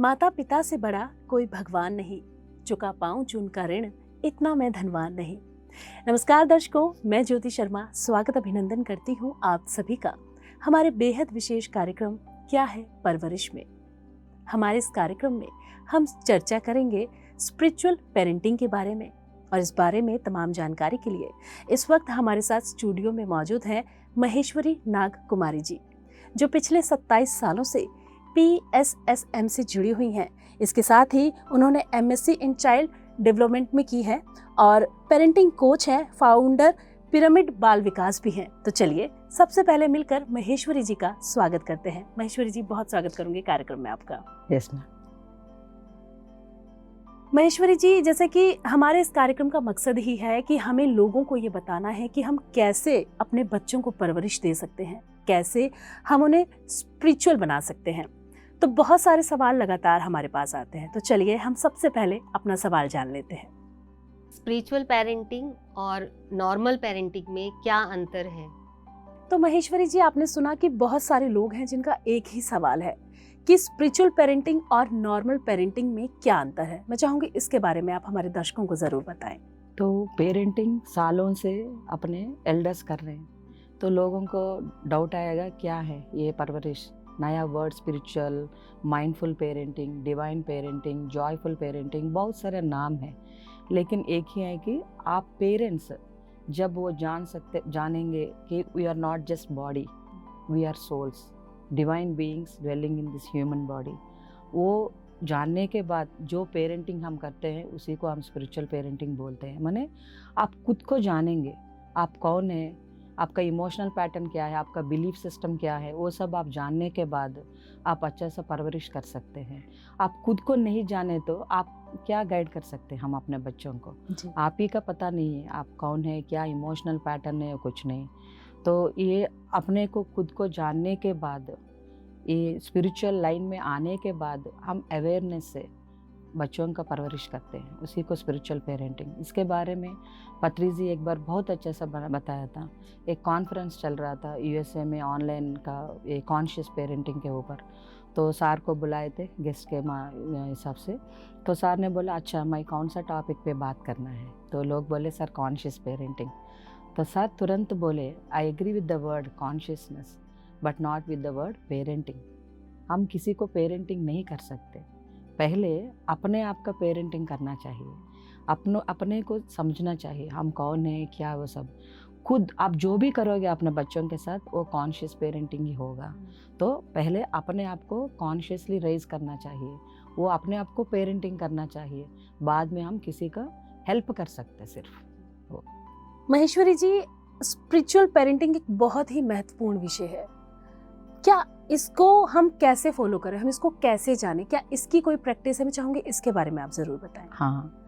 माता पिता से बड़ा कोई भगवान नहीं, चुका पाऊं जो उनका ऋण, इतना मैं धनवान नहीं। नमस्कार दर्शकों, मैं ज्योति शर्मा स्वागत अभिनंदन करती हूं आप सभी का हमारे बेहद विशेष कार्यक्रम क्या है परवरिश में। हमारे इस कार्यक्रम में हम चर्चा करेंगे स्पिरिचुअल पेरेंटिंग के बारे में, और इस बारे में तमाम जानकारी के लिए इस वक्त हमारे साथ स्टूडियो में मौजूद हैं महेश्वरी नाग कुमारी जी, जो पिछले 27 सालों से PSSM से जुड़ी हुई हैं। इसके साथ ही उन्होंने MSc इन चाइल्ड डेवलपमेंट में की है और पेरेंटिंग कोच हैं, फाउंडर पिरामिड बाल विकास भी हैं। तो चलिए सबसे पहले मिलकर महेश्वरी जी का स्वागत करते हैं। महेश्वरी जी, बहुत स्वागत करूंगी कार्यक्रम में आपका। Yes ma'am. महेश्वरी जी, जैसे कि हमारे इस कार्यक्रम का मकसद ही है कि हमें लोगों को ये बताना है कि हम कैसे अपने बच्चों को परवरिश दे सकते हैं, कैसे हम उन्हें स्पिरिचुअल बना सकते हैं। तो बहुत सारे सवाल लगातार हमारे पास आते हैं, तो चलिए हम सबसे पहले अपना सवाल जान लेते हैं। स्पिरिचुअल पेरेंटिंग और नॉर्मल पेरेंटिंग में क्या अंतर है? तो महेश्वरी जी, आपने सुना कि बहुत सारे लोग हैं जिनका एक ही सवाल है कि स्पिरिचुअल पेरेंटिंग और नॉर्मल पेरेंटिंग में क्या अंतर है। मैं चाहूंगी इसके बारे में आप हमारे दर्शकों को जरूर बताएं। तो पेरेंटिंग सालों से अपने एल्डर्स कर रहे हैं, तो लोगों को डाउट आएगा क्या है ये परवरिश। नया word spiritual, mindful parenting, divine parenting, joyful parenting, बहुत सारे नाम हैं, लेकिन एक ही है कि आप पेरेंट्स जब वो जानेंगे कि we are not just body, we are souls, divine beings dwelling in this human body, वो जानने के बाद जो पेरेंटिंग हम करते हैं उसी को हम स्पिरिचुअल पेरेंटिंग बोलते हैं। माने आप खुद को जानेंगे, आप कौन है, आपका इमोशनल पैटर्न क्या है, आपका बिलीफ सिस्टम क्या है, वो सब आप जानने के बाद आप अच्छा सा परवरिश कर सकते हैं। आप खुद को नहीं जाने तो आप क्या गाइड कर सकते हैं हम अपने बच्चों को? आप ही का पता नहीं है आप कौन है, क्या इमोशनल पैटर्न है, कुछ नहीं। तो ये अपने को खुद को जानने के बाद, ये स्पिरिचुअल लाइन में आने के बाद हम अवेयरनेस से बच्चों का परवरिश करते हैं, उसी को स्पिरिचुअल पेरेंटिंग। इसके बारे में पत्री जी एक बार बहुत अच्छा सा बताया था। एक कॉन्फ्रेंस चल रहा था USA में ऑनलाइन का, ये कॉन्शियस पेरेंटिंग के ऊपर। तो सर को बुलाए थे गेस्ट के हिसाब से। तो सर ने बोला अच्छा मैं कौन सा टॉपिक पे बात करना है, तो लोग बोले सर कॉन्शियस पेरेंटिंग। तो सर तुरंत बोले I agree with the word consciousness but not with the word parenting. हम किसी को पेरेंटिंग नहीं कर सकते, पहले अपने आप का पेरेंटिंग करना चाहिए, अपने को समझना चाहिए हम कौन है, क्या वो सब। खुद आप जो भी करोगे अपने बच्चों के साथ वो कॉन्शियस पेरेंटिंग ही होगा। तो पहले अपने आप को कॉन्शियसली रेज करना चाहिए, वो अपने आप को पेरेंटिंग करना चाहिए, बाद में हम किसी का हेल्प कर सकते सिर्फ वो। महेश्वरी जी, स्पिरिचुअल पेरेंटिंग एक बहुत ही महत्वपूर्ण विषय है। क्या इसको हम कैसे फॉलो करें, हम इसको कैसे जानें, क्या इसकी कोई प्रैक्टिस है? मैं चाहूँगी इसके बारे में आप ज़रूर बताएं। हाँ,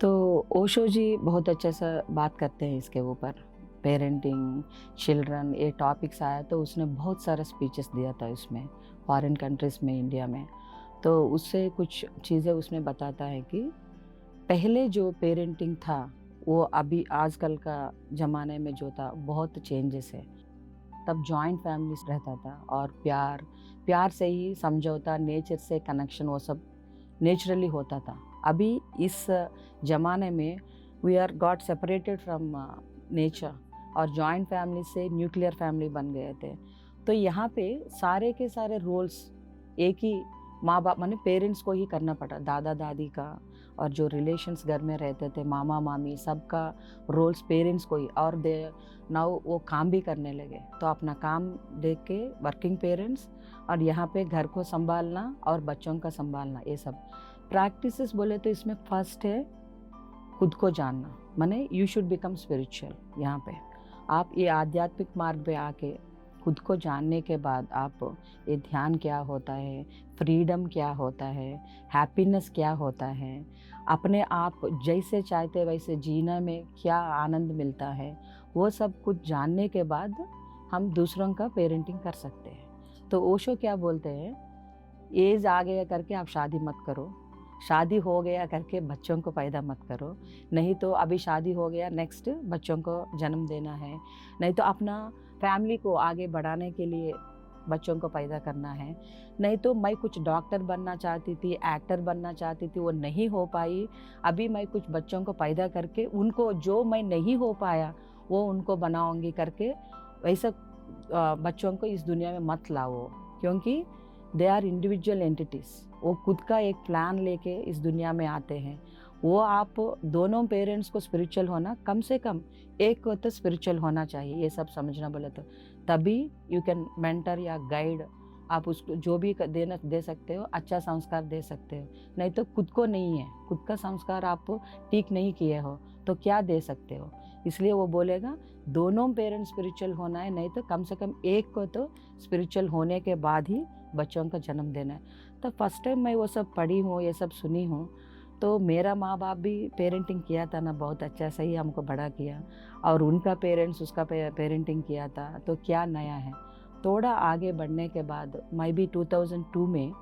तो ओशो जी बहुत अच्छा सा बात करते हैं इसके ऊपर। पेरेंटिंग, चिल्ड्रन, ये टॉपिक्स आया तो उसने बहुत सारा स्पीचेस दिया था इसमें, फॉरेन कंट्रीज़ में, इंडिया में। तो उससे कुछ चीज़ें उसमें बताता है कि पहले जो पेरेंटिंग था वो अभी आजकल का ज़माने में जो था बहुत चेंजेस है। तब जॉइंट फैमिलीज रहता था और प्यार से ही समझौता, नेचर से कनेक्शन, वो सब नेचुरली होता था। अभी इस ज़माने में we are got separated from nature और जॉइंट फैमिली से न्यूक्लियर फैमिली बन गए थे। तो यहाँ पे सारे के सारे रोल्स एक ही माँ बाप माने पेरेंट्स को ही करना पड़ा, दादा दादी का, और जो रिलेशंस घर में रहते थे मामा मामी, सबका रोल्स पेरेंट्स को ही। और दे नाउ वो काम भी करने लगे, तो अपना काम देख के वर्किंग पेरेंट्स, और यहाँ पे घर को संभालना और बच्चों का संभालना, ये सब प्रैक्टिसेस बोले तो इसमें फर्स्ट है खुद को जानना, माने यू शुड बिकम स्पिरिचुअल। यहाँ पे आप ये आध्यात्मिक मार्ग पे आके खुद को जानने के बाद आप ये ध्यान क्या होता है, फ्रीडम क्या होता है, हैप्पीनेस क्या होता है, अपने आप जैसे चाहते वैसे जीने में क्या आनंद मिलता है, वो सब कुछ जानने के बाद हम दूसरों का पेरेंटिंग कर सकते हैं। तो ओशो क्या बोलते हैं, एज आ गया करके आप शादी मत करो, शादी हो गया करके बच्चों को पैदा मत करो, नहीं तो अभी शादी हो गया नेक्स्ट बच्चों को जन्म देना है, नहीं तो अपना फैमिली को आगे बढ़ाने के लिए बच्चों को पैदा करना है। नहीं तो मैं कुछ डॉक्टर बनना चाहती थी, एक्टर बनना चाहती थी, वो नहीं हो पाई। अभी मैं कुछ बच्चों को पैदा करके उनको जो मैं नहीं हो पाया वो उनको बनाऊंगी करके, वैसा बच्चों को इस दुनिया में मत लाओ, क्योंकि दे आर इंडिविजुअल एंटिटीज़। वो खुद का एक प्लान लेके इस दुनिया में आते हैं। वो आप दोनों पेरेंट्स को स्पिरिचुअल होना, कम से कम एक को तो स्पिरिचुअल होना चाहिए, ये सब समझना बोले तो। तभी यू कैन मेंटर या गाइड, आप उसको जो भी दे सकते हो, अच्छा संस्कार दे सकते हो। नहीं तो खुद को नहीं है, खुद का संस्कार आप ठीक नहीं किए हो तो क्या दे सकते हो। इसलिए वो बोलेगा दोनों पेरेंट्स स्पिरिचुअल होना है, नहीं तो कम से कम एक को तो स्पिरिचुअल होने के बाद ही बच्चों का जन्म देना है। तो फर्स्ट टाइम मैं वो सब पढ़ी हूँ, ये सब सुनी हूँ। तो मेरा माँ बाप भी पेरेंटिंग किया था ना, बहुत अच्छा से ही हमको बड़ा किया, और उनका पेरेंट्स उसका पेरेंटिंग किया था। तो क्या नया है। थोड़ा आगे बढ़ने के बाद मैं भी 2002 में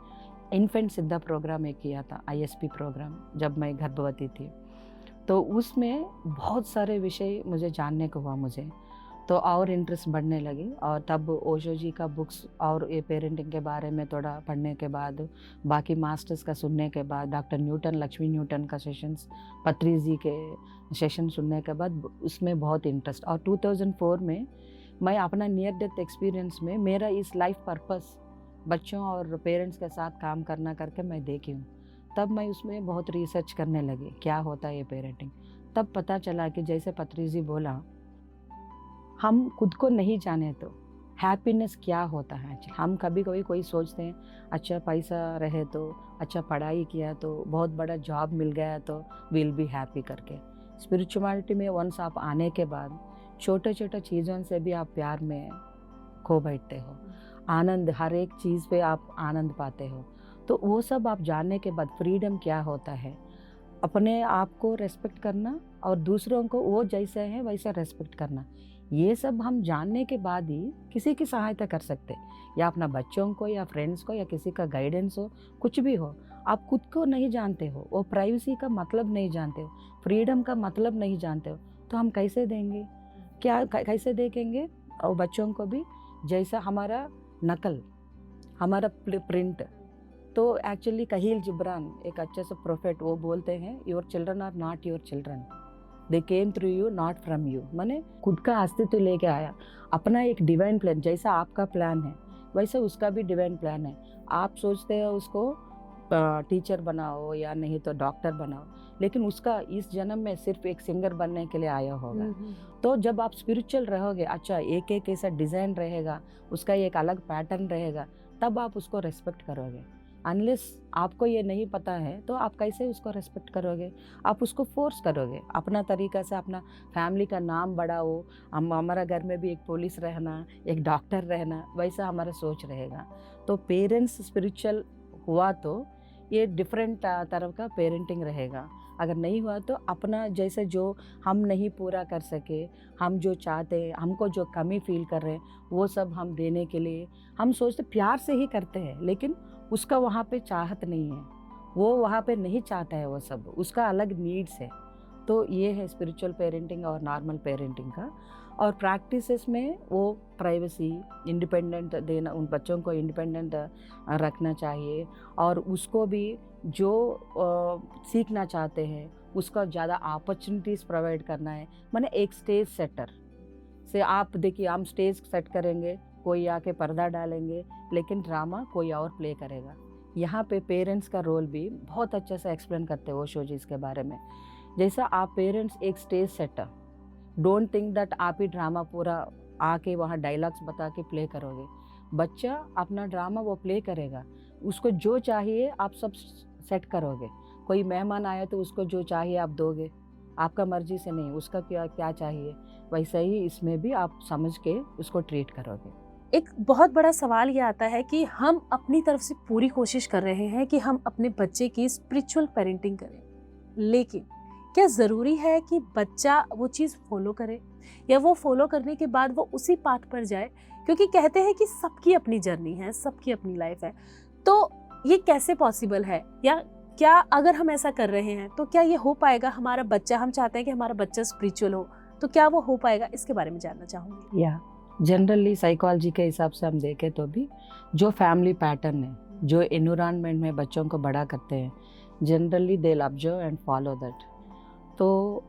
इन्फेंट सिद्धा प्रोग्राम एक किया था, ISP प्रोग्राम, जब मैं गर्भवती थी। तो उसमें बहुत सारे विषय मुझे जानने को हुआ मुझे, तो और इंटरेस्ट बढ़ने लगी। और तब ओशो जी का बुक्स और ये पेरेंटिंग के बारे में थोड़ा पढ़ने के बाद, बाकी मास्टर्स का सुनने के बाद, डॉक्टर न्यूटन, लक्ष्मी न्यूटन का सेशंस, पत्री जी के सेशन सुनने के बाद उसमें बहुत इंटरेस्ट। और 2004 में मैं अपना नियर डेथ एक्सपीरियंस में मेरा इस लाइफ पर्पस बच्चों और पेरेंट्स के साथ काम करना करके मैं देखी हूँ। तब मैं उसमें बहुत रिसर्च करने लगी, क्या होता है ये पेरेंटिंग। तब पता चला कि जैसे पत्री जी बोला, हम खुद को नहीं जाने तो हैप्पीनेस क्या होता है। हम कभी कभी कोई सोचते हैं अच्छा पैसा रहे तो, अच्छा पढ़ाई किया तो, बहुत बड़ा जॉब मिल गया तो विल बी हैप्पी करके। स्पिरिचुअलिटी में वंस आप आने के बाद छोटे छोटे चीज़ों से भी आप प्यार में खो बैठते हो, आनंद, हर एक चीज़ पे आप आनंद पाते हो। तो वो सब आप जानने के बाद फ्रीडम क्या होता है, अपने आप को रेस्पेक्ट करना और दूसरों को वो जैसे है वैसा रेस्पेक्ट करना, ये सब हम जानने के बाद ही किसी की सहायता कर सकते, या अपना बच्चों को या फ्रेंड्स को या किसी का गाइडेंस हो, कुछ भी हो। आप खुद को नहीं जानते हो, वो प्राइवेसी का मतलब नहीं जानते हो, फ्रीडम का मतलब नहीं जानते हो, तो हम कैसे देंगे, क्या कैसे देखेंगे। और बच्चों को भी जैसा हमारा नकल, हमारा प्रिंट। तो एक्चुअली कहील जिब्रान एक अच्छे से प्रोफेट, वो बोलते हैं your children are not your children, they came through you not from you. माने खुद का अस्तित्व लेके आया, अपना एक डिवाइन प्लान, जैसा आपका प्लान है वैसे उसका भी डिवाइन प्लान है। आप सोचते हो उसको टीचर बनाओ या नहीं तो डॉक्टर बनाओ, लेकिन उसका इस जन्म में सिर्फ एक सिंगर बनने के लिए आया होगा। तो जब आप स्पिरिचुअल रहोगे, अच्छा एक एक ऐसा डिज़ाइन रहेगा, उसका एक अलग पैटर्न रहेगा, तब आप उसको रेस्पेक्ट करोगे। अनलेस आपको ये नहीं पता है तो आप कैसे उसको रेस्पेक्ट करोगे, आप उसको फोर्स करोगे अपना तरीका से। अपना फैमिली का नाम बढ़ाओ, हमारा घर में भी एक पुलिस रहना, एक डॉक्टर रहना, वैसा हमारा सोच रहेगा। तो पेरेंट्स स्पिरिचुअल हुआ तो ये डिफरेंट तरह का पेरेंटिंग रहेगा। अगर नहीं हुआ तो अपना जैसे जो हम नहीं पूरा कर सके, हम जो चाहते हैं, हमको जो कमी फील कर रहे हैं, वो सब हम देने के लिए हम सोचते प्यार से ही करते हैं, लेकिन उसका वहाँ पे चाहत नहीं है, वो वहाँ पे नहीं चाहता है, वो सब उसका अलग नीड्स है। तो ये है स्पिरिचुअल पेरेंटिंग और नॉर्मल पेरेंटिंग का। और प्रैक्टिसेस में वो प्राइवेसी, इंडिपेंडेंट देना, उन बच्चों को इंडिपेंडेंट रखना चाहिए, और उसको भी जो सीखना चाहते हैं उसका ज़्यादा अपॉर्चुनिटीज़ प्रोवाइड करना है। माने एक स्टेज सेटर से आप देखिए, हम स्टेज सेट करेंगे, कोई आके पर्दा डालेंगे, लेकिन ड्रामा कोई और प्ले करेगा। यहाँ पे पेरेंट्स का रोल भी बहुत अच्छे से एक्सप्लेन करते हैं वो शो जी इसके बारे में। जैसा आप पेरेंट्स एक stage setter, don't think that आप ही ड्रामा पूरा आके वहाँ डायलॉग्स बता के प्ले करोगे। बच्चा अपना ड्रामा वो प्ले करेगा, उसको जो चाहिए आप सब सेट करोगे। कोई मेहमान आया तो उसको जो चाहिए आप दोगे, आपका मर्जी से नहीं, उसका क्या चाहिए, वैसा ही इसमें भी आप समझ के उसको ट्रीट करोगे। एक बहुत बड़ा सवाल ये आता है कि हम अपनी तरफ से पूरी कोशिश कर रहे हैं कि हम अपने बच्चे की स्पिरिचुअल पेरेंटिंग करें, लेकिन क्या ज़रूरी है कि बच्चा वो चीज़ फॉलो करे, या वो फॉलो करने के बाद वो उसी पाथ पर जाए? क्योंकि कहते हैं कि सबकी अपनी जर्नी है, सबकी अपनी लाइफ है, तो ये कैसे पॉसिबल है? या क्या अगर हम ऐसा कर रहे हैं तो क्या ये हो पाएगा? हमारा बच्चा, हम चाहते हैं कि हमारा बच्चा स्पिरिचुअल हो, तो क्या वो हो पाएगा? इसके बारे में जानना चाहूँगी। या जनरली साइकोलॉजी के हिसाब से हम देखें तो भी जो फैमिली पैटर्न है, जो एनवायरनमेंट में बच्चों को बड़ा करते हैं, generally they will observe and follow that. तो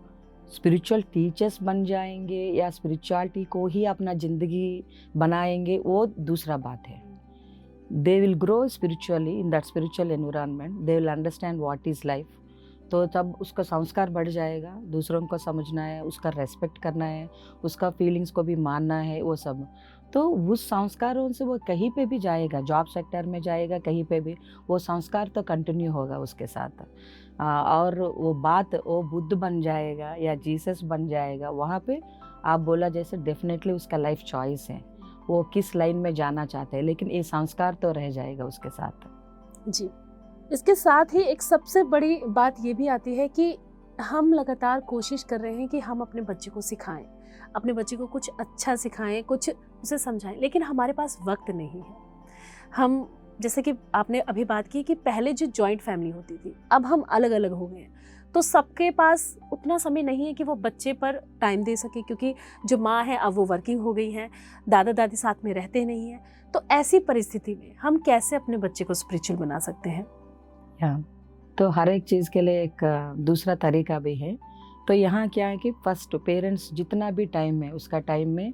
स्पिरिचुअल टीचर्स बन जाएंगे या स्पिरिचुअलिटी को ही अपना ज़िंदगी बनाएंगे, वो दूसरा बात है। They will grow spiritually in that spiritual environment, they will understand what is life. तो तब उसका संस्कार बढ़ जाएगा, दूसरों को समझना है, उसका रेस्पेक्ट करना है, उसका फीलिंग्स को भी मानना है, वो सब। तो उस संस्कारों से वो कहीं पे भी जाएगा, जॉब सेक्टर में जाएगा, कहीं पे भी वो संस्कार तो कंटिन्यू होगा उसके साथ। और वो बात वो बुद्ध बन जाएगा या जीसस बन जाएगा, वहाँ पे आप बोला जैसे डेफिनेटली उसका लाइफ चॉइस है, वो किस लाइन में जाना चाहते हैं, लेकिन ये संस्कार तो रह जाएगा उसके साथ। जी, इसके साथ ही एक सबसे बड़ी बात ये भी आती है कि हम लगातार कोशिश कर रहे हैं कि हम अपने बच्चे को सिखाएं, अपने बच्चे को कुछ अच्छा सिखाएं, कुछ उसे समझाएं, लेकिन हमारे पास वक्त नहीं है। हम जैसे कि आपने अभी बात की कि पहले जो जॉइंट फैमिली होती थी, अब हम अलग अलग हो गए हैं, तो सबके पास उतना समय नहीं है कि वो बच्चे पर टाइम दे सके, क्योंकि जो माँ है अब वो वर्किंग हो गई हैं, दादा दादी साथ में रहते नहीं हैं। तो ऐसी परिस्थिति में हम कैसे अपने बच्चे को स्पिरिचुअल बना सकते हैं? तो हर एक चीज़ के लिए एक दूसरा तरीका भी है। तो यहाँ क्या है कि फर्स्ट पेरेंट्स जितना भी टाइम है, उसका टाइम में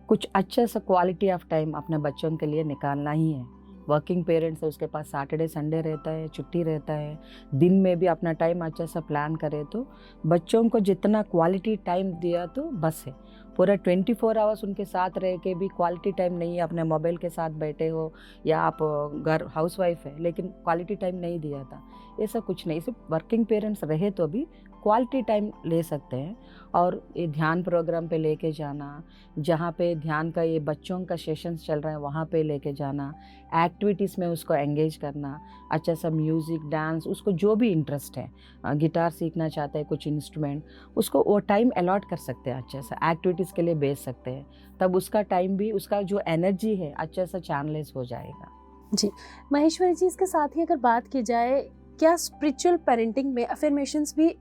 कुछ अच्छा सा क्वालिटी ऑफ टाइम अपने बच्चों के लिए निकालना ही है। वर्किंग पेरेंट्स है, उसके पास सैटरडे संडे रहता है, छुट्टी रहता है, दिन में भी अपना टाइम अच्छा सा प्लान करे तो बच्चों को जितना क्वालिटी टाइम दिया तो बस है। पूरा 24 आवर्स उनके साथ रह के भी क्वालिटी टाइम नहीं है, अपने मोबाइल के साथ बैठे हो या आप घर हाउसवाइफ है लेकिन क्वालिटी टाइम नहीं दिया था, ऐसा कुछ नहीं। सिर्फ वर्किंग पेरेंट्स रहे तो भी क्वालिटी टाइम ले सकते हैं। और ये ध्यान प्रोग्राम पे लेके जाना, जहाँ पे ध्यान का ये बच्चों का सेशंस चल रहा है वहाँ पे लेके जाना, एक्टिविटीज़ में उसको एंगेज करना, अच्छा सा म्यूज़िक डांस, उसको जो भी इंटरेस्ट है, गिटार सीखना चाहता है, कुछ इंस्ट्रूमेंट, उसको वो टाइम अलॉट कर सकते हैं, अच्छा सा एक्टिविटीज़ के लिए भेज सकते हैं। तब उसका टाइम भी, उसका जो एनर्जी है अच्छा सा चैनलाइज हो जाएगा। जी महेश्वरी जी, इसके साथ ही अगर बात की जाए, क्या स्पिरिचुअल पेरेंटिंग में अफर्मेशंस भी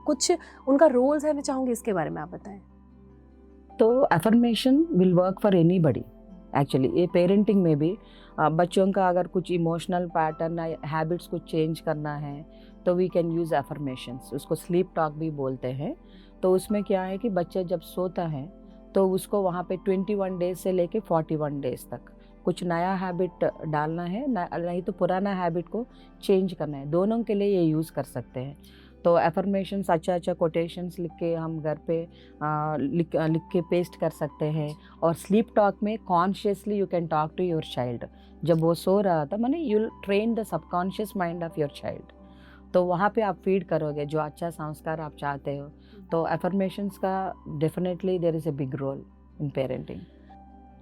कुछ उनका रोल्स है? मैं चाहूँगी इसके बारे में आप बताएं। तो affirmation will work for anybody actually. ये पेरेंटिंग में भी बच्चों का अगर कुछ इमोशनल पैटर्न या हैबिट्स कुछ चेंज करना है तो वी कैन यूज़ अफर्मेशंस, उसको स्लीप टॉक भी बोलते हैं। तो उसमें क्या है कि बच्चा जब सोता है तो उसको वहाँ पे 21 डेज से लेके 41 डेज तक कुछ नया हैबिट डालना है, नहीं तो पुराना हैबिट को चेंज करना है। दोनों के लिए ये यूज़ कर सकते हैं। तो एफर्मेशंस अच्छा कोटेशंस लिख के हम घर पे लिख के पेस्ट कर सकते हैं। और स्लीप टॉक में consciously you can talk to your child. जब वो सो रहा था, माने you train the subconscious mind of your child, तो वहाँ पे आप फीड करोगे जो अच्छा संस्कार आप चाहते हो। तो एफर्मेशंस का definitely there is a big role in parenting.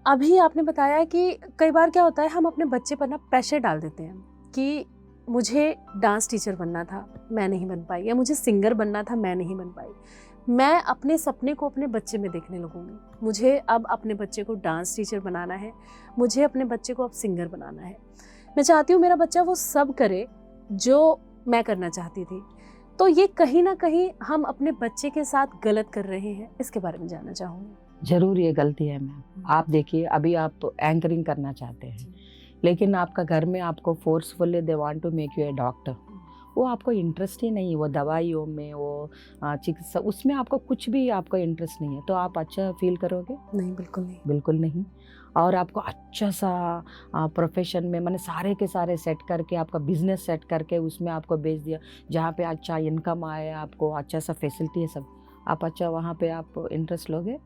अभी आपने बताया कि कई बार क्या होता है, हम अपने बच्चे पर ना प्रेशर डाल देते हैं कि मुझे डांस टीचर बनना था, मैं नहीं बन पाई, या मुझे सिंगर बनना था, मैं नहीं बन पाई। मैं अपने सपने को अपने बच्चे में देखने लगूंगी, मुझे अब अपने बच्चे को डांस टीचर बनाना है, मुझे अपने बच्चे को अब सिंगर बनाना है। मैं चाहती हूँ मेरा बच्चा वो सब करे जो मैं करना चाहती थी। तो ये कहीं ना कहीं हम अपने बच्चे के साथ गलत कर रहे हैं, इसके बारे में जानना चाहूँगी। ज़रूर ये गलती है मैम। आप देखिए, अभी आप एंकरिंग करना चाहते हैं लेकिन आपका घर में आपको forcefully they want to make you a doctor, वो आपको इंटरेस्ट ही नहीं, वो दवाइयों में, वो चिकित्सा, उसमें आपको कुछ भी आपको इंटरेस्ट नहीं है, तो आप अच्छा फील करोगे? नहीं, बिल्कुल नहीं, बिल्कुल नहीं। और आपको अच्छा सा प्रोफेशन में, मैंने सारे के सारे सेट करके आपका बिजनेस सेट करके उसमें आपको भेज दिया जहाँ पे अच्छा इनकम आए, आपको अच्छा सा फैसिलिटी है सब, आप अच्छा वहाँ पे आप इंटरेस्ट लोगे?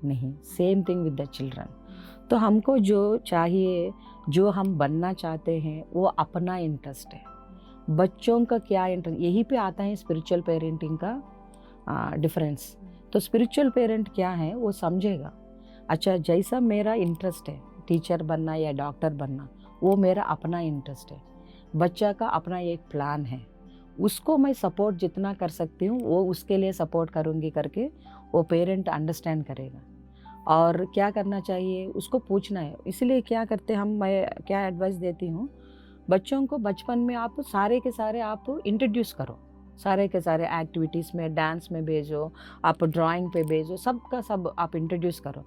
नहीं। Same thing with the children. तो हमको जो चाहिए, जो हम बनना चाहते हैं, वो अपना इंटरेस्ट है। बच्चों का क्या इंटरेस्ट, यही पे आता है स्पिरिचुअल पेरेंटिंग का डिफरेंस। तो स्पिरिचुअल पेरेंट क्या है, वो समझेगा अच्छा जैसा मेरा इंटरेस्ट है टीचर बनना या डॉक्टर बनना, वो मेरा अपना इंटरेस्ट है, बच्चा का अपना एक प्लान है, उसको मैं सपोर्ट जितना कर सकती हूँ वो उसके लिए सपोर्ट करूँगी करके वो पेरेंट अंडरस्टैंड करेगा। और क्या करना चाहिए उसको पूछना है। इसलिए क्या करते हम, मैं क्या एडवाइस देती हूँ, बच्चों को बचपन में आप सारे के सारे आप इंट्रोड्यूस करो, सारे के सारे एक्टिविटीज़ में, डांस में भेजो, आप ड्राइंग पे भेजो, सब का सब आप इंट्रोड्यूस करो।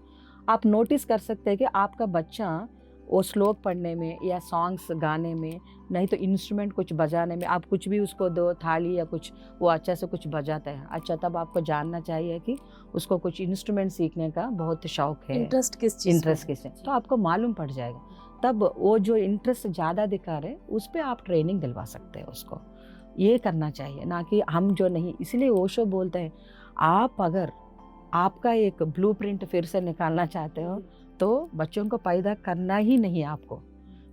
आप नोटिस कर सकते हैं कि आपका बच्चा वो श्लोक पढ़ने में या सॉन्ग्स गाने में, नहीं तो इंस्ट्रूमेंट कुछ बजाने में, आप कुछ भी उसको दो, थाली या कुछ, वो अच्छा से कुछ बजाता है। अच्छा, तब आपको जानना चाहिए कि उसको कुछ इंस्ट्रूमेंट सीखने का बहुत शौक है, इंटरेस्ट किस चीज़ में इंटरेस्ट किस है, तो आपको मालूम पड़ जाएगा। तब वो जो इंटरेस्ट ज़्यादा दिखा रहे उस पर आप ट्रेनिंग दिलवा सकते हैं उसको। ये करना चाहिए, ना कि हम जो नहीं। इसलिए ओशो बोलते हैं, आप अगर आपका एक ब्लूप्रिंट फिर से निकालना चाहते हो तो बच्चों को पैदा करना ही नहीं आपको।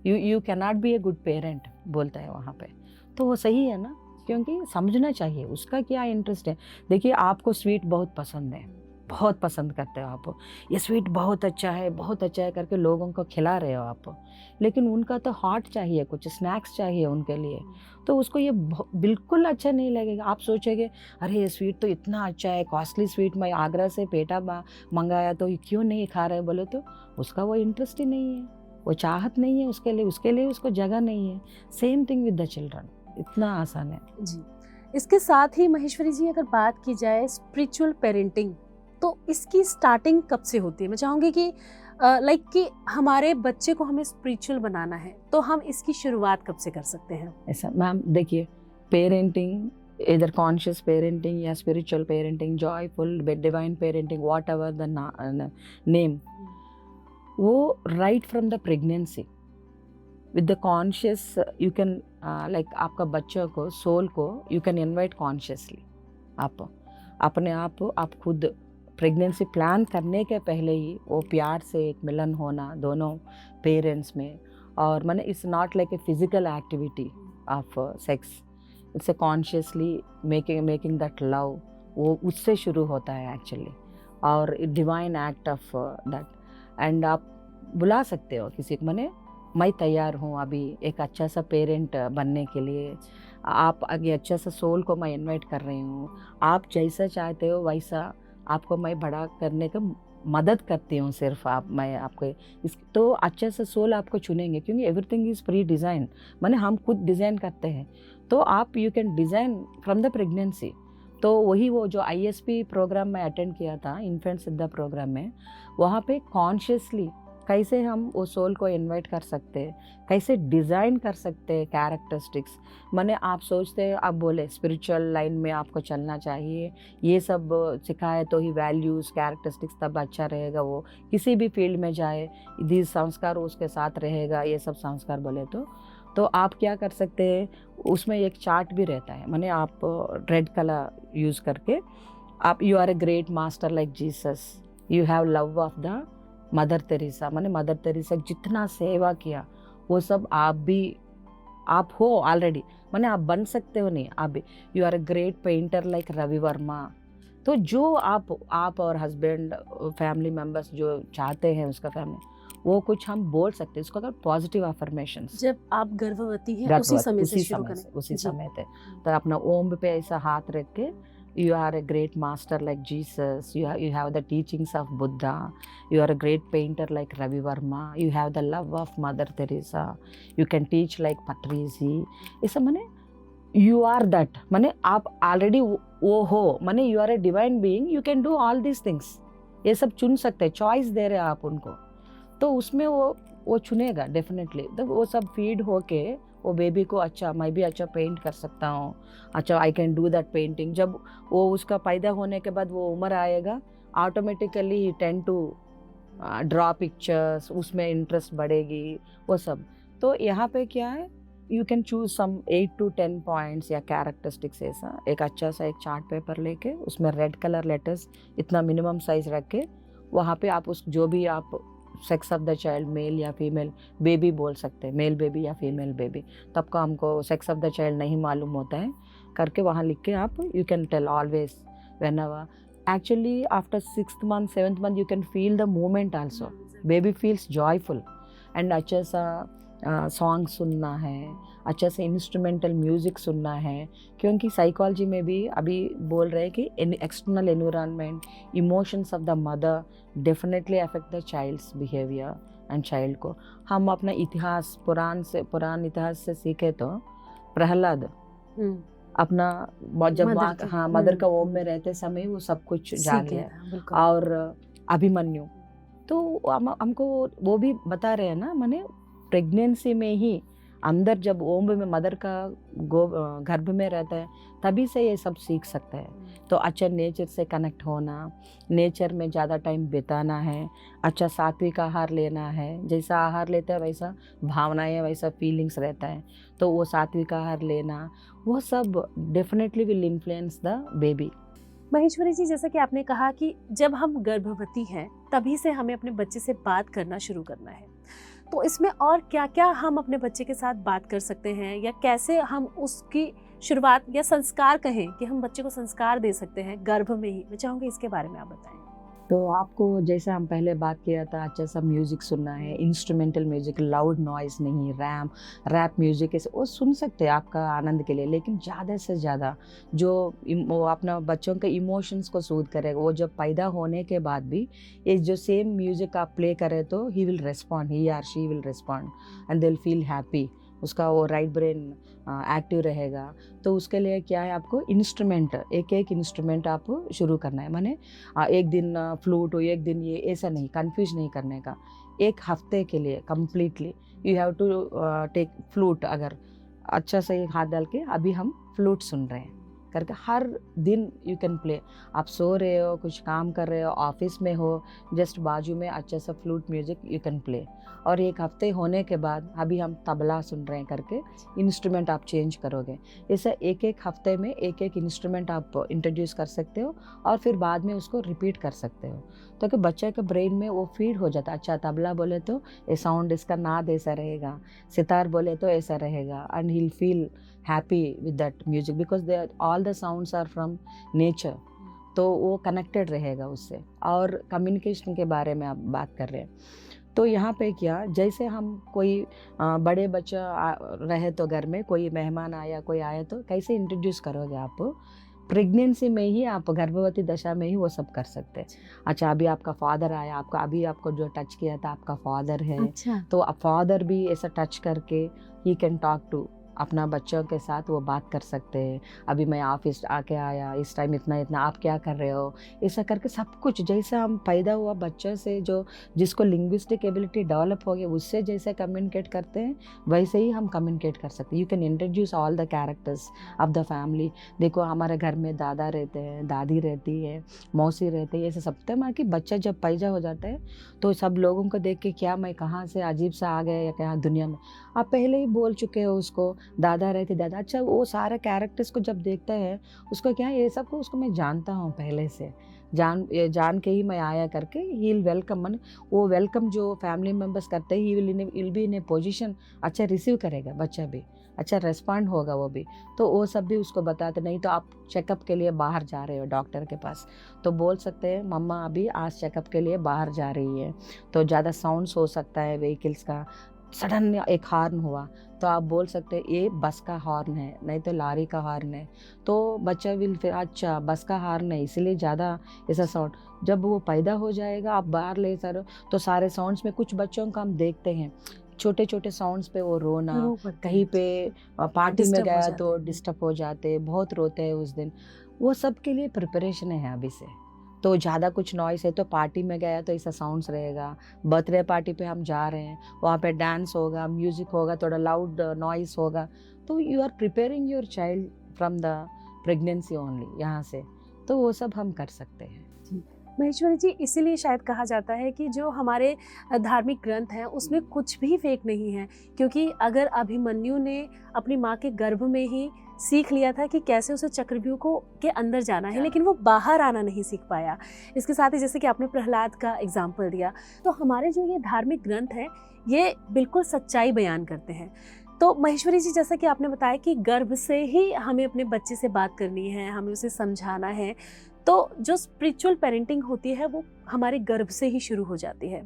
You can not be a good parent बोलता है वहाँ पे। तो वो सही है ना, क्योंकि समझना चाहिए उसका क्या इंटरेस्ट है। देखिए, आपको स्वीट बहुत पसंद है, बहुत पसंद करते हो आप, ये स्वीट बहुत अच्छा है करके लोगों को खिला रहे हो आप, लेकिन उनका तो हॉट चाहिए, कुछ स्नैक्स चाहिए उनके लिए, तो उसको ये बिल्कुल अच्छा नहीं लगेगा। आप सोचेंगे अरे ये स्वीट तो इतना अच्छा है, कॉस्टली स्वीट, मैं आगरा से पेठा मंगाया तो ये क्यों नहीं खा रहे, बोले तो उसका वो इंटरेस्ट ही नहीं है, वो चाहत नहीं है उसके लिए उसको जगह नहीं है। Same thing with the children, इतना आसान है जी। इसके साथ ही महेश्वरी जी, अगर बात की जाए स्पिरिचुअल पेरेंटिंग, तो इसकी स्टार्टिंग कब से होती है? मैं चाहूँगी कि लाइक कि हमारे बच्चे को हमें स्पिरिचुअल बनाना है, तो हम इसकी शुरुआत कब से कर सकते हैं? ऐसा मैम, देखिए, पेरेंटिंग, इधर कॉन्शियस पेरेंटिंग या spiritual parenting, joyful, divine parenting, whatever the name, वो right from the pregnancy with the conscious you can like आपका बच्चों को, सोल को यू कैन इन्वाइट कॉन्शियसली। आप अपने आप खुद प्रेगनेंसी प्लान करने के पहले ही वो प्यार से एक मिलन होना दोनों पेरेंट्स में, और माने it's not like a physical activity of sex, it's a consciously making that love, वो उससे शुरू होता है एक्चुअली, और divine act of that. And आप बुला सकते हो किसी को, माने मैं तैयार हूँ अभी एक अच्छा सा पेरेंट बनने के लिए, आप आगे अच्छा सा सोल को मैं इनवाइट कर रही हूँ, आप जैसा चाहते हो वैसा आपको मैं बड़ा करने का मदद करती हूँ सिर्फ मैं आपको इस, तो अच्छा सा सोल आपको चुनेंगे, क्योंकि एवरीथिंग इज़ प्री डिज़ाइन, माने हम खुद डिज़ाइन करते हैं, तो आप you can design from the pregnancy. तो वही वो जो ISP प्रोग्राम में अटेंड किया था, इन्फेंट सिद्धा प्रोग्राम में, वहाँ पे कॉन्शियसली कैसे हम वो सोल को इनवाइट कर सकते हैं, कैसे डिज़ाइन कर सकते हैं कैरेक्टरिस्टिक्स। माने आप सोचते हैं, आप बोले स्पिरिचुअल लाइन में आपको चलना चाहिए, ये सब सिखाए तो ही वैल्यूज़ कैरेक्टरिस्टिक्स तब अच्छा रहेगा, वो किसी भी फील्ड में जाए these संस्कार उसके साथ रहेगा, ये सब संस्कार बोले तो आप क्या कर सकते हैं, उसमें एक चार्ट भी रहता है, माने आप रेड कलर यूज़ करके आप, you are a great master like Jesus, you have love of the Mother Teresa, माने मदर तेरेसा जितना सेवा किया वो सब आप हो ऑलरेडी, माने आप बन सकते हो नहीं, आप भी you are a great painter like Ravi Varma. तो जो आप और हस्बैंड फैमिली मेम्बर्स जो चाहते हैं उसका फैमिली, वो कुछ हम बोल सकते हैं उसको, अगर पॉजिटिव अफर्मेशंस। जब आप गर्भवती हैं उसी समय से शुरू करें, उसी समय थे, तो अपना ओम पे ऐसा हाथ रख के, you are a great master like Jesus, you have the teachings of Buddha, you are a great painter like Ravi Verma, you have the love of Mother Teresa, you can teach like Patrisi, ऐसा माने you are that, माने आप already वो हो, माने you are a divine being, you can do all these things, ये सब चुन सकते हैं, चॉइस दे रहे हैं आप उनको, तो उसमें वो चुनेगा डेफिनेटली। तो वो सब फीड होके वो बेबी को, अच्छा मैं भी अच्छा पेंट कर सकता हूँ, अच्छा I can do that painting. जब वो उसका पैदा होने के बाद वो उम्र आएगा, ऑटोमेटिकली ही टेंड टू ड्रॉ पिक्चर्स, उसमें इंटरेस्ट बढ़ेगी वो सब। तो यहाँ पे क्या है, you can choose some 8 to 10 points या कैरेक्टरिस्टिक्स, ऐसा एक अच्छा सा एक चार्ट पेपर लेके उसमें रेड कलर लेटर्स इतना मिनिमम साइज रख के, वहाँ पे आप उस जो भी आप sex of the child, male या फीमेल बेबी बोल सकते हैं, मेल बेबी या फीमेल बेबी, तब का हमको सेक्स ऑफ द चाइल्ड नहीं मालूम होता है, करके वहाँ लिख के आप you can tell always whenever. Actually after 6th month 7th month you can feel the movement also, baby feels joyful. And अच्छा सा सॉन्ग सुनना है, अच्छा से इंस्ट्रूमेंटल म्यूज़िक सुनना है, क्योंकि साइकोलॉजी में भी अभी बोल रहे हैं कि external environment, emotions of the mother definitely affect the child's behaviour and child को। हम अपना इतिहास पुरान इतिहास से सीखे तो प्रहलाद अपना जब मदर का वोम में रहते समय वो सब कुछ जान लिया, और अभिमन्यु तो हमको वो भी बता रहे हैं ना, माने प्रेगनेंसी में ही अंदर जब ओम्ब में मदर का गर्भ में रहता है तभी से ये सब सीख सकता है। तो अच्छा नेचर से कनेक्ट होना, नेचर में ज़्यादा टाइम बिताना है, अच्छा सात्विक आहार लेना है, जैसा आहार लेते हैं वैसा भावनाएं वैसा फीलिंग्स रहता है, तो वो सात्विक आहार लेना वो सब definitely will influence the baby. Maheshwari ji, जैसा कि आपने कहा कि जब हम गर्भवती हैं तभी से हमें अपने बच्चे से बात करना शुरू करना है, तो इसमें और क्या क्या हम अपने बच्चे के साथ बात कर सकते हैं, या कैसे हम उसकी शुरुआत या संस्कार कहें कि हम बच्चे को संस्कार दे सकते हैं गर्भ में ही, मैं चाहूँगी इसके बारे में आप बताएं। तो आपको जैसे हम पहले बात किया था, अच्छा सा म्यूज़िक सुनना है, इंस्ट्रूमेंटल म्यूज़िक, लाउड नॉइज़ नहीं, रैप म्यूज़िक ऐसे वो सुन सकते हैं आपका आनंद के लिए, लेकिन ज़्यादा से ज़्यादा जो वो अपना बच्चों के इमोशंस को सूद करेगा, वो जब पैदा होने के बाद भी ये जो सेम म्यूज़िक आप प्ले करें तो he will respond, he or she will respond and they will feel happy, उसका वो राइट ब्रेन एक्टिव रहेगा। तो उसके लिए क्या है, आपको इंस्ट्रूमेंट एक एक इंस्ट्रूमेंट आप शुरू करना है, माने एक दिन फ्लूट हो, एक दिन ये, ऐसा नहीं, कंफ्यूज नहीं करने का। एक हफ्ते के लिए completely you have to take flute, अगर अच्छा से एक हाथ डाल के अभी हम फ्लूट सुन रहे हैं करके हर दिन यू कैन प्ले। आप सो रहे हो, कुछ काम कर रहे हो, ऑफिस में हो, जस्ट बाजू में अच्छा सा flute music you can play. और एक हफ्ते होने के बाद अभी हम तबला सुन रहे हैं करके इंस्ट्रूमेंट आप चेंज करोगे। ऐसे एक एक हफ्ते में एक एक इंस्ट्रूमेंट आप इंट्रोड्यूस कर सकते हो और फिर बाद में उसको रिपीट कर सकते हो, तो कि बच्चे के ब्रेन में वो फीड हो जाता है। अच्छा तबला बोले तो ये साउंड, इसका नाद ऐसा रहेगा, सितार बोले तो ऐसा रहेगा, and he will feel happy with that music because they all the sounds are from nature, तो वो कनेक्टेड रहेगा उससे। और कम्युनिकेशन के बारे में आप बात कर रहे हैं, तो यहाँ पे क्या, जैसे हम कोई बड़े बच्चा रहे तो घर में कोई मेहमान आया, कोई आया, तो कैसे इंट्रोड्यूस करोगे आप, प्रेगनेंसी में ही आप गर्भवती दशा में ही वो सब कर सकते हैं। अच्छा अभी आपका फादर आया, आपका अभी आपको जो टच किया था आपका फादर है, अच्छा। तो अब फादर भी ऐसा टच करके ही कैन टॉक टू अपना बच्चों के साथ वो बात कर सकते हैं। अभी मैं ऑफिस आके आया, इस टाइम इतना इतना आप क्या कर रहे हो, ऐसा करके सब कुछ जैसे हम पैदा हुआ बच्चों से जो जिसको लिंग्विस्टिक एबिलिटी डेवलप हो गई उससे जैसे कम्युनिकेट करते हैं वैसे ही हम कम्युनिकेट कर सकते हैं। You can introduce all the characters of the family. देखो हमारे घर में दादा रहते हैं, दादी रहती है, मौसी रहती है, ऐसे सब तक कि बच्चा जब पैदा हो जाता है तो सब लोगों को देख के क्या मैं कहाँ से अजीब सा आ गया या क्या दुनिया में, आप पहले ही बोल चुके हो उसको, दादा रहते दादा। अच्छा वो सारे कैरेक्टर्स को जब देखता है उसको क्या ये सब को उसको मैं जानता हूँ पहले से, जान के ही मैं आया करके ही विल वेलकम, मन वो वेलकम जो फैमिली मेम्बर्स करते हैं he will be in A position, अच्छा रिसीव करेगा बच्चा भी, अच्छा रेस्पॉन्ड होगा वो भी। तो वो सब भी उसको बताते। नहीं तो आप चेकअप के लिए बाहर जा रहे हो डॉक्टर के पास तो बोल सकते हैं मम्मा अभी आज चेकअप के लिए बाहर जा रही है, तो ज़्यादा साउंड्स हो सकता है व्हीकल्स का, सडन एक हॉर्न हुआ तो आप बोल सकते हैं ये बस का हॉर्न है, नहीं तो लॉरी का हॉर्न है, तो बच्चा विल फिर अच्छा बस का हॉर्न है इसलिए ज़्यादा ऐसा साउंड। जब वो पैदा हो जाएगा आप बाहर ले जा रहे हो तो सारे साउंड्स में कुछ बच्चों को हम देखते हैं छोटे छोटे साउंड्स पे वो रोना, कहीं पे पार्टी में गया तो डिस्टर्ब हो जाते, बहुत रोते हैं उस दिन। वो सब के लिए प्रिपरेशन है अभी से। तो ज़्यादा कुछ नॉइस है तो पार्टी में गया तो ऐसा साउंड्स रहेगा, बर्थडे पार्टी पे हम जा रहे हैं वहाँ पे डांस होगा, म्यूज़िक होगा, थोड़ा लाउड नॉइस होगा, तो you are preparing your child from the pregnancy only यहाँ से, तो वो सब हम कर सकते हैं। महेश्वरी जी, इसीलिए शायद कहा जाता है कि जो हमारे धार्मिक ग्रंथ हैं उसमें कुछ भी फेक नहीं है, क्योंकि अगर अभिमन्यु ने अपनी माँ के गर्भ में ही सीख लिया था कि कैसे उसे चक्रव्यूह को के अंदर जाना है, लेकिन वो बाहर आना नहीं सीख पाया। इसके साथ ही जैसे कि आपने प्रहलाद का एग्जाम्पल दिया, तो हमारे जो ये धार्मिक ग्रंथ हैं ये बिल्कुल सच्चाई बयान करते हैं। तो महेश्वरी जी, जैसा कि आपने बताया कि गर्भ से ही हमें अपने बच्चे से बात करनी है, हमें उसे समझाना है, तो जो स्पिरिचुअल पेरेंटिंग होती है वो हमारे गर्भ से ही शुरू हो जाती है।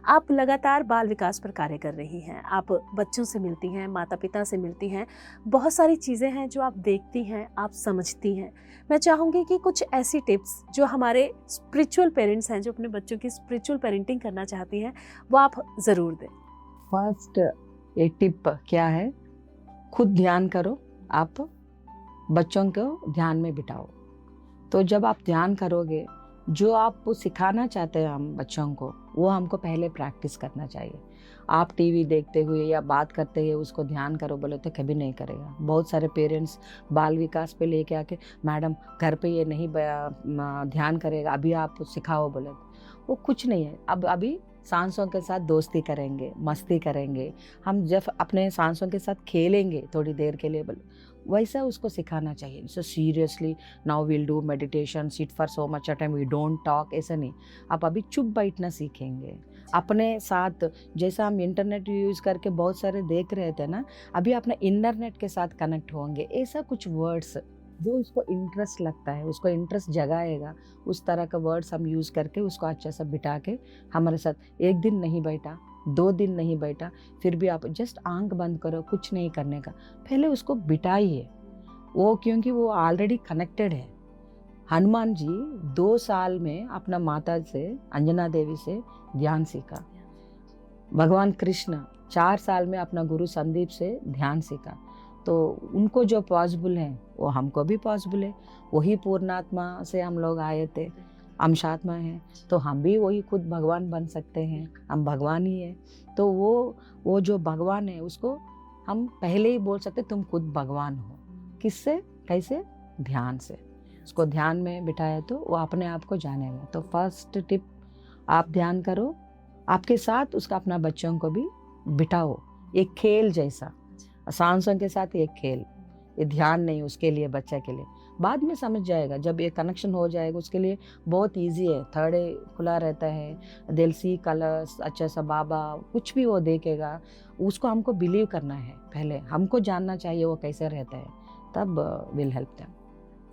आप लगातार बाल विकास पर कार्य कर रही हैं, आप बच्चों से मिलती हैं, माता पिता से मिलती हैं, बहुत सारी चीज़ें हैं जो आप देखती हैं, आप समझती हैं। मैं चाहूँगी कि कुछ ऐसी टिप्स जो हमारे स्पिरिचुअल पेरेंट्स हैं जो अपने बच्चों की स्पिरिचुअल पेरेंटिंग करना चाहती हैं वो आप ज़रूर दें। फर्स्ट एक टिप क्या है, खुद ध्यान करो, आप बच्चों को ध्यान में बिठाओ। तो जब आप ध्यान करोगे जो आप सिखाना चाहते हैं हम बच्चों को, वो हमको पहले प्रैक्टिस करना चाहिए। आप टीवी देखते हुए या बात करते हुए उसको ध्यान करो बोले तो कभी नहीं करेगा। बहुत सारे पेरेंट्स बाल विकास पे लेके आके, मैडम घर पे ये नहीं ध्यान करेगा, अभी आप सिखाओ बोले, वो कुछ नहीं है। अब अभी सांसों के साथ दोस्ती करेंगे, मस्ती करेंगे, हम जब अपने सांसों के साथ खेलेंगे थोड़ी देर के लिए बोले, वैसा उसको सिखाना चाहिए। So seriously now will do meditation, sit for so much time, we don't talk, ऐसा नहीं। आप अभी चुप बैठना सीखेंगे अपने साथ। जैसा हम इंटरनेट यूज़ करके बहुत सारे देख रहे थे ना, अभी अपने इंटरनेट के साथ कनेक्ट होंगे। ऐसा कुछ वर्ड्स जो उसको इंटरेस्ट लगता है, उसको इंटरेस्ट जगाएगा, उस तरह का वर्ड्स हम यूज़ करके उसको अच्छा सा बिठा के हमारे साथ। एक दिन नहीं बैठा, 2 दिन नहीं बैठा, फिर भी आप जस्ट आंख बंद करो, कुछ नहीं करने का, पहले उसको बिठाइए वो, क्योंकि वो ऑलरेडी कनेक्टेड है। हनुमान जी 2 साल में अपना माता से, अंजना देवी से ध्यान सीखा। भगवान कृष्ण 4 साल में अपना गुरु संदीप से ध्यान सीखा। तो उनको जो पॉसिबल है वो हमको भी पॉसिबल है। वही पूर्णात्मा से हम लोग आए थे, अंशात्मा है, तो हम भी वही खुद भगवान बन सकते हैं। हम भगवान ही है। तो वो जो भगवान है उसको हम पहले ही बोल सकते तुम खुद भगवान हो। किससे, कैसे? ध्यान से। उसको ध्यान में बिठाया तो वो अपने आप को जानेगा। तो फर्स्ट टिप, आप ध्यान करो, आपके साथ उसका अपना बच्चों को भी बिठाओ, एक खेल जैसा। सांसों के साथ एक खेल, ये ध्यान नहीं उसके लिए, बच्चे के लिए बाद में समझ जाएगा। जब ये कनेक्शन हो जाएगा उसके लिए बहुत इजी है। थर्ड खुला रहता है, दिल सी कलर्स, अच्छा सा बाबा, कुछ भी वो देखेगा, उसको हमको बिलीव करना है। पहले हमको जानना चाहिए वो कैसे रहता है, तब विल हेल्प देम।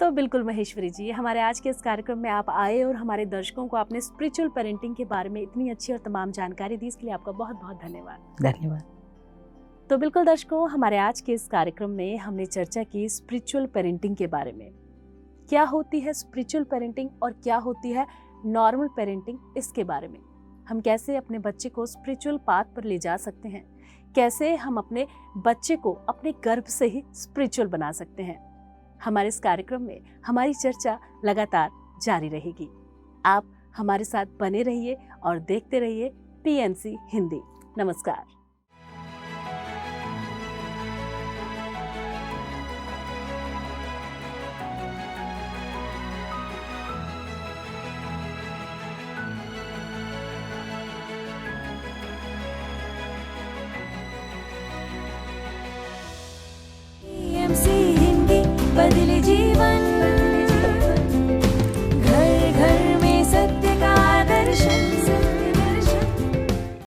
तो बिल्कुल महेश्वरी जी, हमारे आज के इस कार्यक्रम में आप आए और हमारे दर्शकों को आपने स्पिरिचुअल पेरेंटिंग के बारे में इतनी अच्छी और तमाम जानकारी दी, इसके लिए आपका बहुत बहुत धन्यवाद। धन्यवाद। तो बिल्कुल दर्शकों, हमारे आज के इस कार्यक्रम में हमने चर्चा की स्पिरिचुअल पेरेंटिंग के बारे में। क्या होती है स्पिरिचुअल पेरेंटिंग और क्या होती है नॉर्मल पेरेंटिंग, इसके बारे में। हम कैसे अपने बच्चे को स्पिरिचुअल पाथ पर ले जा सकते हैं, कैसे हम अपने बच्चे को अपने गर्भ से ही स्पिरिचुअल बना सकते हैं। हमारे इस कार्यक्रम में हमारी चर्चा लगातार जारी रहेगी। आप हमारे साथ बने रहिए और देखते रहिए PNC हिंदी। नमस्कार।